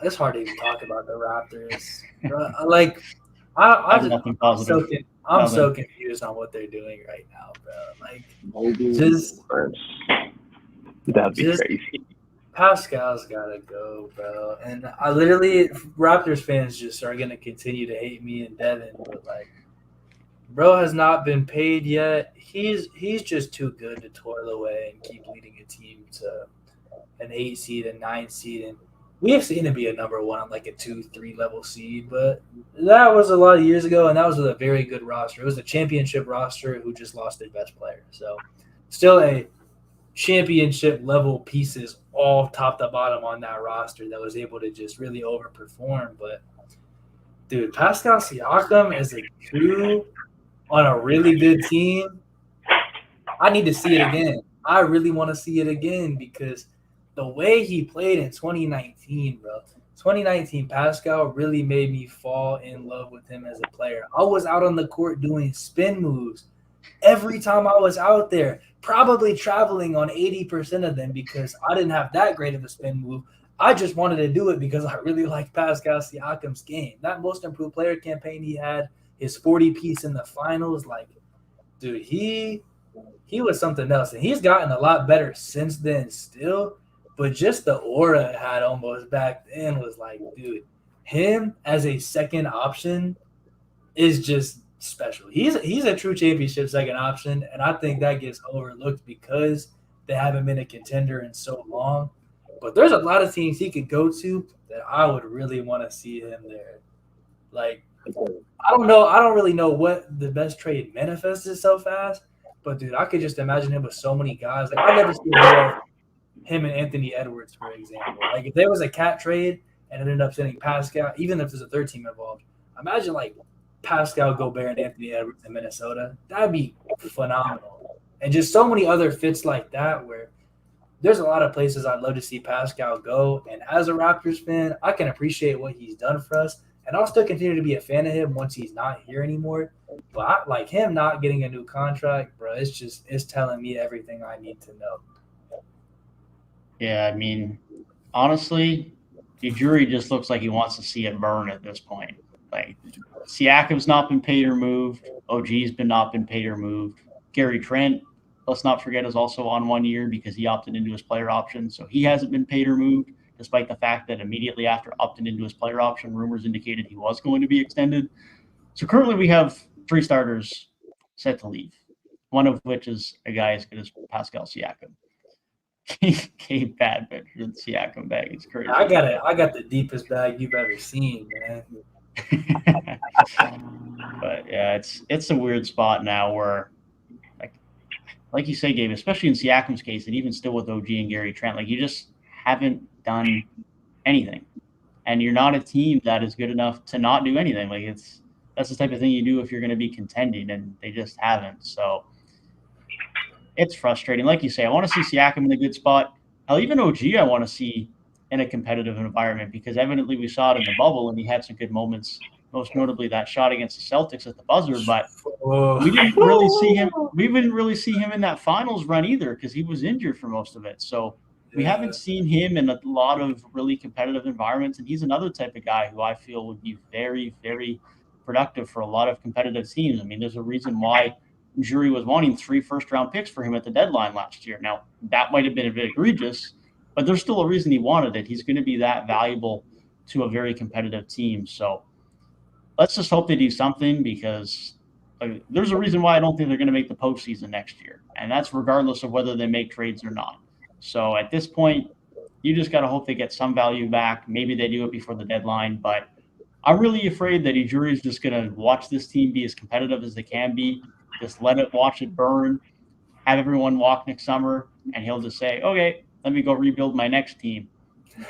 It's hard to even talk about the Raptors. Bro, I I have just nothing positive. I'm so Nothing. confused on what they're doing right now, bro. Like, Maybe just worse. That'd be just crazy. Pascal's gotta go, bro. And I literally Raptors fans just are gonna continue to hate me and Devin, but like, bro has not been paid yet. He's just too good to toil away and keep leading a team to an 8 seed, a 9 seed, and we have seen him be a number one on like a 2, 3 level seed, but that was a lot of years ago, and that was with a very good roster. It was a championship roster who just lost their best player. So, still a championship level pieces all top to bottom on that roster that was able to just really overperform. But dude, Pascal Siakam as a two on a really good team, I need to see it again. I really want to see it again because the way he played in 2019, bro. 2019, Pascal really made me fall in love with him as a player. I was out on the court doing spin moves every time I was out there, probably traveling on 80% of them because I didn't have that great of a spin move. I just wanted to do it because I really liked Pascal Siakam's game. That most improved player campaign he had, his 40 piece in the finals, like, dude, he was something else, and he's gotten a lot better since then still. But just the aura it had almost back then was like, dude, him as a second option is just special. He's a true championship second option, and I think that gets overlooked because they haven't been a contender in so long. But there's a lot of teams he could go to that I would really want to see him there. Like, I don't know. I don't really know what the best trade manifests itself as, but dude, I could just imagine him with so many guys. Like, I'd love to see more of him and Anthony Edwards, for example. Like, if there was a cat trade and it ended up sending Pascal, even if there's a third team involved, imagine like Pascal, Gobert, and Anthony Edwards in Minnesota. That'd be phenomenal. And just so many other fits like that where there's a lot of places I'd love to see Pascal go. And as a Raptors fan, I can appreciate what he's done for us. And I'll still continue to be a fan of him once he's not here anymore. But like him not getting a new contract, bro, it's telling me everything I need to know. Yeah, I mean, honestly, the jury just looks like he wants to see it burn at this point. Like, Siakam's not been paid or moved. OG's been not been paid or moved. Gary Trent, let's not forget, is also on 1 year because he opted into his player option. So he hasn't been paid or moved, despite the fact that immediately after opting into his player option, rumors indicated he was going to be extended. So currently we have 3 starters set to leave, one of which is a guy as good as Pascal Siakam. Gabe bad, but Siakam bag. It's crazy. I got the deepest bag you've ever seen, man. But yeah, it's a weird spot now where, like you say, Gabe, especially in Siakam's case, and even still with OG and Gary Trent, like, you just haven't done anything, and you're not a team that is good enough to not do anything. Like, that's the type of thing you do if you're going to be contending, and they just haven't. So it's frustrating. Like you say, I want to see Siakam in a good spot. Hell, even OG, I want to see in a competitive environment because evidently we saw it in the bubble and he had some good moments. Most notably that shot against the Celtics at the buzzer, but we didn't really see him. We didn't really see him in that finals run either because he was injured for most of it. So we haven't seen him in a lot of really competitive environments, and he's another type of guy who I feel would be very, very productive for a lot of competitive teams. I mean, there's a reason why jury was wanting 3 first-round picks for him at the deadline last year. Now, that might have been a bit egregious, but there's still a reason he wanted it. He's going to be that valuable to a very competitive team. So let's just hope they do something because there's a reason why I don't think they're going to make the postseason next year, and that's regardless of whether they make trades or not. So at this point, you just got to hope they get some value back. Maybe they do it before the deadline, but I'm really afraid that Ujiri is just going to watch this team be as competitive as they can be, just watch it burn, have everyone walk next summer, and he'll just say, okay, let me go rebuild my next team,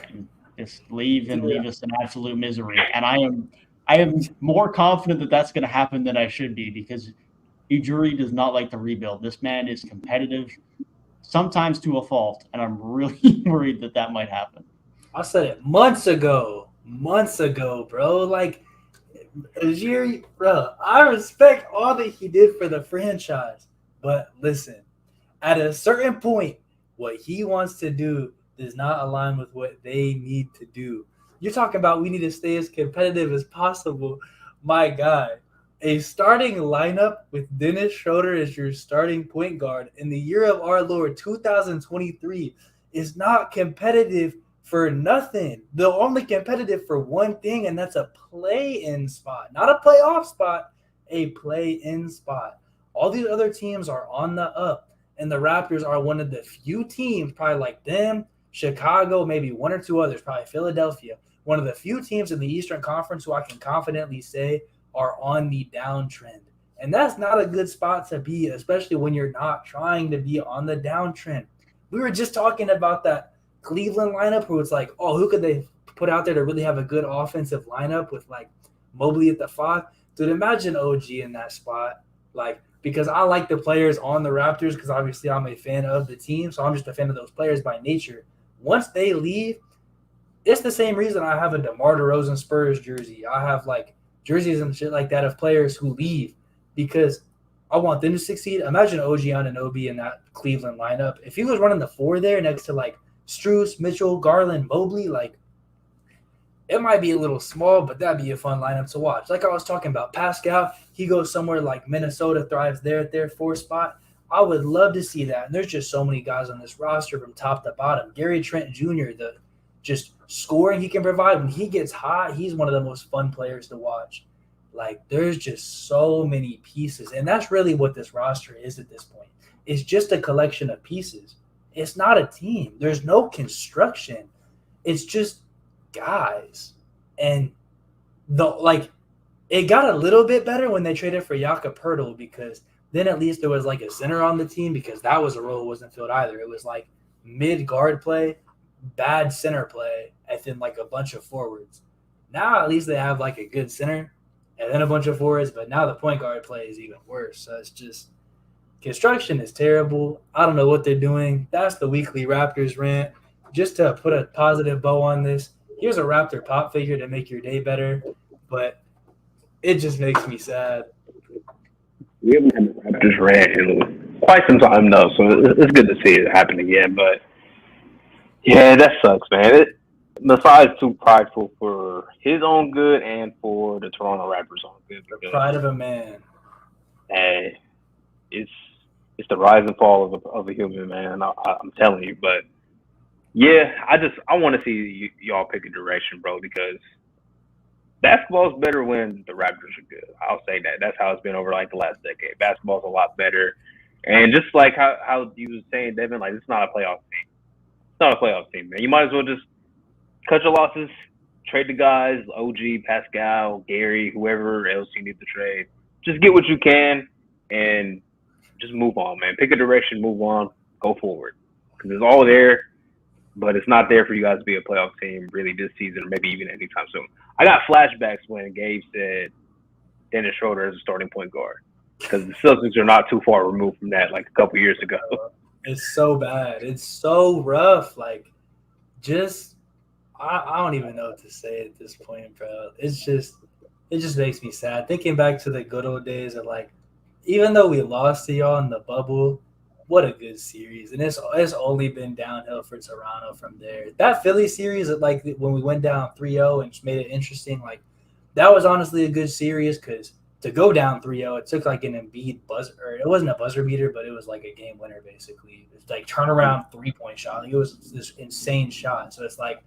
and just leave us in absolute misery. And I am more confident that that's going to happen than I should be because Ujiri does not like to rebuild. This man is competitive, sometimes to a fault, and I'm really worried that might happen. I said it months ago, bro. Like, Ujiri, bro, I respect all that he did for the franchise, but listen, at a certain point, what he wants to do does not align with what they need to do. You're talking about we need to stay as competitive as possible. My guy, a starting lineup with Dennis Schroeder as your starting point guard in the year of our Lord 2023 is not competitive for nothing. They're only competitive for one thing, and that's a play-in spot. Not a playoff spot, a play-in spot. All these other teams are on the up, and the Raptors are one of the few teams, probably like them, Chicago, maybe one or two others, probably Philadelphia, one of the few teams in the Eastern Conference who I can confidently say are on the downtrend. And that's not a good spot to be, especially when you're not trying to be on the downtrend. We were just talking about that Cleveland lineup where it's like, oh, who could they put out there to really have a good offensive lineup with like Mobley at the 5? Dude, imagine OG in that spot. Like, because I like the players on the Raptors because obviously I'm a fan of the team. So I'm just a fan of those players by nature. Once they leave, it's the same reason I have a DeMar DeRozan Spurs jersey. I have like jerseys and shit like that of players who leave because I want them to succeed. Imagine OG Anunoby in that Cleveland lineup. If he was running the 4 there next to like Strus, Mitchell, Garland, Mobley, like it might be a little small, but that'd be a fun lineup to watch. Like I was talking about, Pascal, he goes somewhere like Minnesota, thrives there at their 4 spot. I would love to see that. And there's just so many guys on this roster from top to bottom. Gary Trent Jr., the just scoring he can provide. When he gets hot, he's one of the most fun players to watch. Like, there's just so many pieces. And that's really what this roster is at this point. It's just a collection of pieces. It's not a team. There's no construction. It's just guys. And it got a little bit better when they traded for Jakob Poeltl because then at least there was like a center on the team because that was a role that wasn't filled either. It was like mid-guard play, bad center play, and then like a bunch of forwards. Now at least they have like a good center and then a bunch of forwards, but now the point guard play is even worse. So it's just construction is terrible. I don't know what they're doing. That's the weekly Raptors rant. Just to put a positive bow on this, here's a Raptor pop figure to make your day better, but it just makes me sad. We haven't had the Raptors rant in quite some time, though, so it's good to see it happen again. But yeah, that sucks, man. Masai's too prideful for his own good and for the Toronto Raptors' own good. The pride of a man. Hey, it's the rise and fall of a human, man. I'm telling you, but yeah, I want to see y'all pick a direction, bro, because basketball's better when the Raptors are good. I'll say that. That's how it's been over like the last decade. Basketball's a lot better, and just like how you was saying, Devin, like it's not a playoff team. It's not a playoff team, man. You might as well just cut your losses, trade the guys, OG, Pascal, Gary, whoever else you need to trade. Just get what you can and just move on, man. Pick a direction, move on, go forward. Because it's all there, but it's not there for you guys to be a playoff team really this season or maybe even anytime soon. I got flashbacks when Gabe said Dennis Schroeder is a starting point guard because the Celtics are not too far removed from that like a couple years ago. It's so bad. It's so rough. Like, just I don't even know what to say at this point, bro. It just makes me sad. Thinking back to the good old days of like, even though we lost to y'all in the bubble, what a good series. And it's only been downhill for Toronto from there. That Philly series, like when we went down 3-0 and just made it interesting, like that was honestly a good series because to go down 3-0, it took like an Embiid buzzer, or it wasn't a buzzer beater, but it was like a game winner basically. It's like turnaround 3-point shot. Like it was this insane shot. So it's like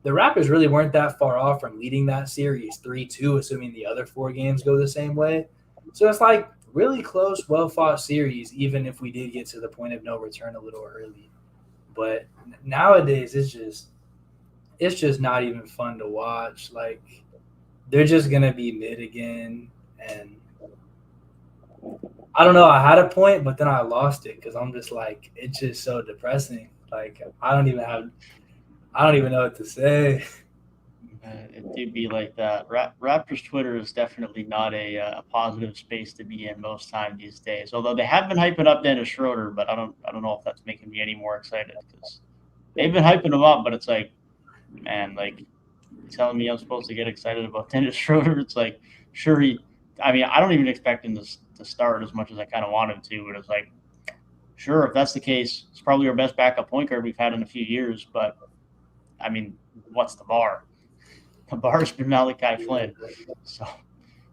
the Raptors really weren't that far off from leading that series 3-2, assuming the other 4 games go the same way. So it's like really close, well-fought series, even if we did get to the point of no return a little early. But nowadays, it's just not even fun to watch. Like, they're just going to be mid again. And I don't know. I had a point, but then I lost it because I'm just like, it's just so depressing. Like, I don't even know what to say. It do be like that. Raptors Twitter is definitely not a positive space to be in most time these days. Although they have been hyping up Dennis Schroeder, but I don't know if that's making me any more excited because they've been hyping him up. But it's like, man, like telling me I'm supposed to get excited about Dennis Schroeder. It's like, sure I don't even expect him to start as much as I kind of want him to. But it's like, sure, if that's the case, it's probably our best backup point guard we've had in a few years. But I mean, what's the bar? the bar's been Malachi Flynn. So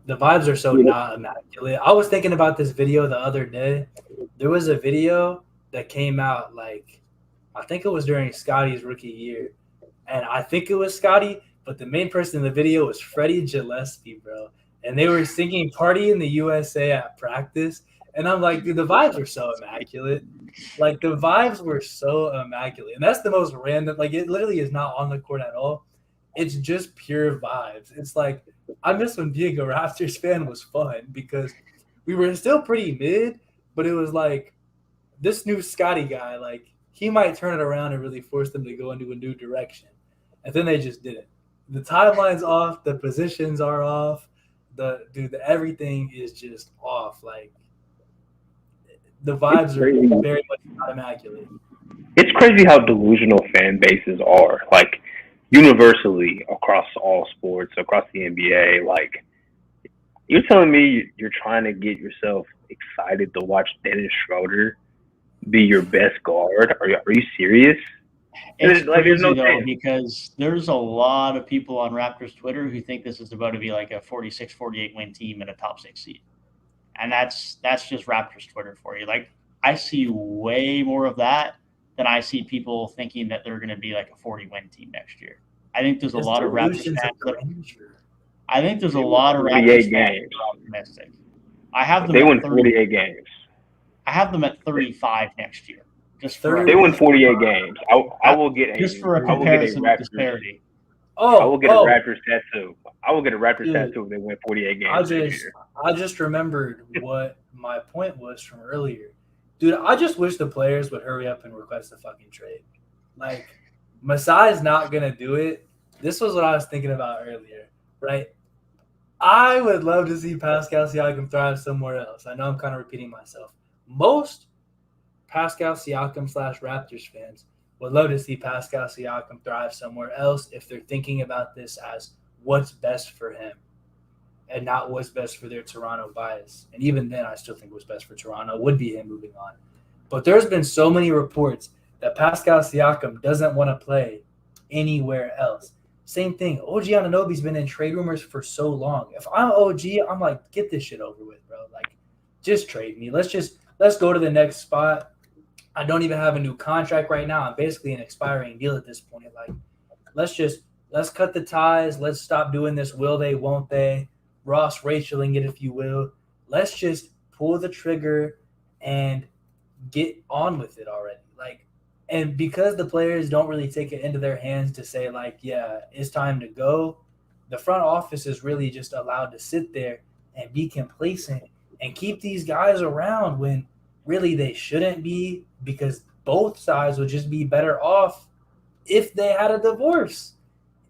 the vibes are so not immaculate. I was thinking about this video the other day. There was a video that came out like I think it was during Scotty's rookie year, and I think it was Scotty, but the main person in the video was Freddie Gillespie, bro. And they were singing "Party in the USA" at practice, and I'm like, dude, the vibes are so immaculate. Like the vibes were so immaculate, and that's the most random. Like it literally is not on the court at all. It's just pure vibes. It's like I miss when being a Raptors fan was fun because we were still pretty mid, but it was like this new Scotty guy, like he might turn it around and really force them to go into a new direction, and then they just didn't. The timeline's off, the positions are off, the everything is just off. Like the vibes are very much not immaculate. It's crazy how delusional fan bases are. Like universally across all sports, across the NBA. Like you're telling me you're trying to get yourself excited to watch Dennis Schroeder be your best guard? Are you serious? It's like, crazy though, because there's a lot of people on Raptors Twitter who think this is about to be like a 46-48 win team and a top 6 seed. And that's just Raptors Twitter for you. Like I see way more of that than I see people thinking that they're going to be like a 40-win team next year. I think there's a lot of Raptors fans I think there's a lot of Raptors fans that are optimistic. I have them. They win 48 games. I have them at 35 next year. Just for they win 48 games. I will get just for a comparison of disparity. I will get a Raptors tattoo. I will get a Raptors tattoo if they win 48 games. I just remembered what my point was from earlier. Dude, I just wish the players would hurry up and request a fucking trade. Like, Masai's not going to do it. This was what I was thinking about earlier, right? I would love to see Pascal Siakam thrive somewhere else. I know I'm kind of repeating myself. Most Pascal Siakam / Raptors fans would love to see Pascal Siakam thrive somewhere else if they're thinking about this as what's best for him and not what's best for their Toronto bias. And even then, I still think what's best for Toronto would be him moving on. But there's been so many reports that Pascal Siakam doesn't want to play anywhere else. Same thing. OG Anunoby's been in trade rumors for so long. If I'm OG, I'm like, get this shit over with, bro. Like, just trade me. Let's go to the next spot. I don't even have a new contract right now. I'm basically an expiring deal at this point. Like, let's cut the ties. Let's stop doing this will they, won't they, Ross Rachaling it, if you will. Let's just pull the trigger and get on with it already. Like, and because the players don't really take it into their hands to say, like, yeah, it's time to go, the front office is really just allowed to sit there and be complacent and keep these guys around when really they shouldn't be, because both sides would just be better off if they had a divorce.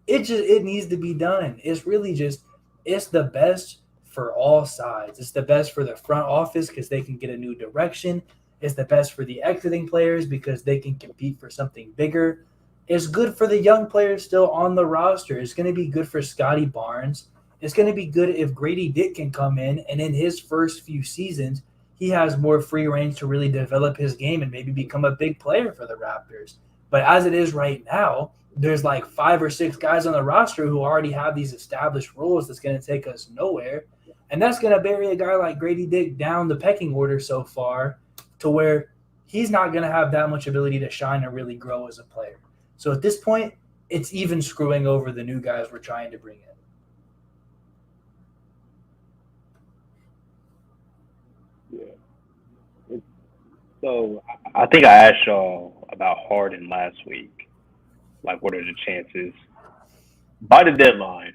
It needs to be done. It's really just, it's the best for all sides. It's the best for the front office because they can get a new direction. It's the best for the exiting players because they can compete for something bigger. It's good for the young players still on the roster. It's going to be good for Scotty Barnes. It's going to be good if Grady Dick can come in, and in his first few seasons, he has more free range to really develop his game and maybe become a big player for the Raptors. But as it is right now, there's like 5 or 6 guys on the roster who already have these established roles that's going to take us nowhere. And that's going to bury a guy like Grady Dick down the pecking order so far to where he's not going to have that much ability to shine and really grow as a player. So at this point, it's even screwing over the new guys we're trying to bring in. Yeah. So I think I asked y'all about Harden last week. Like, what are the chances by the deadline?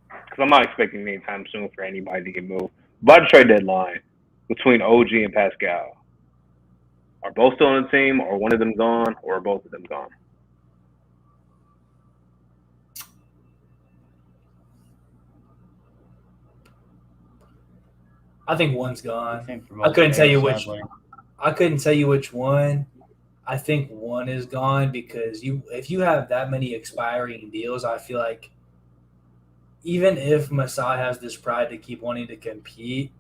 Because I'm not expecting anytime soon for anybody to get moved. By the trade deadline, between OG and Pascal, are both still on the team, or one of them gone, or are both of them gone? I think one's gone. I couldn't tell you which. I couldn't tell you which one. I think one is gone because if you have that many expiring deals, I feel like even if Masai has this pride to keep wanting to compete,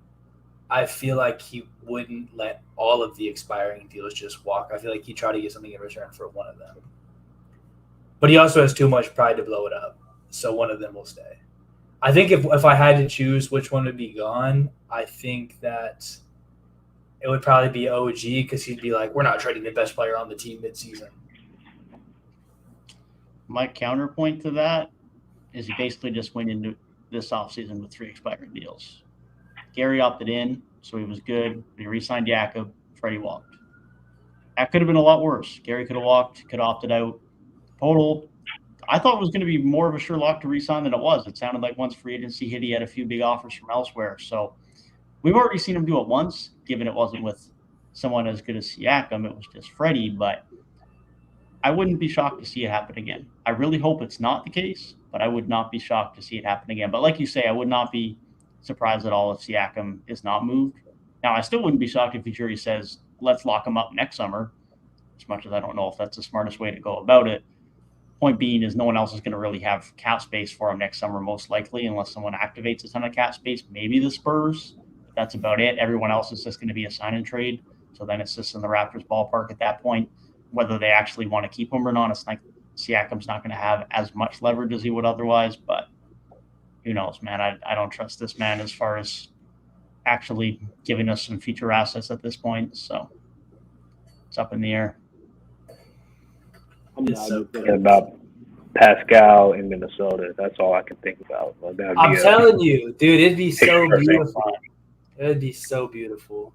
I feel like he wouldn't let all of the expiring deals just walk. I feel like he'd try to get something in return for one of them. But he also has too much pride to blow it up. so one of them will stay. I think if I had to choose which one would be gone, I think that it would probably be OG because he'd be like, we're not trading the best player on the team midseason. My counterpoint to that is he basically just went into this offseason with 3 expiring deals. Gary opted in, so he was good. He re-signed Jakob. Freddie walked. That could have been a lot worse. Gary could have walked, could have opted out. Total, I thought it was going to be more of a sure lock to re-sign than it was. It sounded like once free agency hit, he had a few big offers from elsewhere. So we've already seen him do it once, given it wasn't with someone as good as Siakam. It was just Freddie, but I wouldn't be shocked to see it happen again. I really hope it's not the case, but I would not be shocked to see it happen again. But like you say, I would not be surprised at all if Siakam is not moved. Now, I still wouldn't be shocked if the jury says, let's lock him up next summer, as much as I don't know if that's the smartest way to go about it. Point being is no one else is going to really have cap space for him next summer, most likely, unless someone activates a ton of cap space. Maybe the Spurs. That's about it. Everyone else is just going to be a sign and trade. So then it's just in the Raptors ballpark at that point. Whether they actually want to keep him or not, it's like Siakam's not going to have as much leverage as he would otherwise. But who knows, man? I don't trust this man as far as actually giving us some future assets at this point. So it's up in the air. I'm not just thinking about Pascal in Minnesota. That's all I can think about. Like, I'm telling you, dude, it'd be so picture perfect. beautiful. It'd be so beautiful.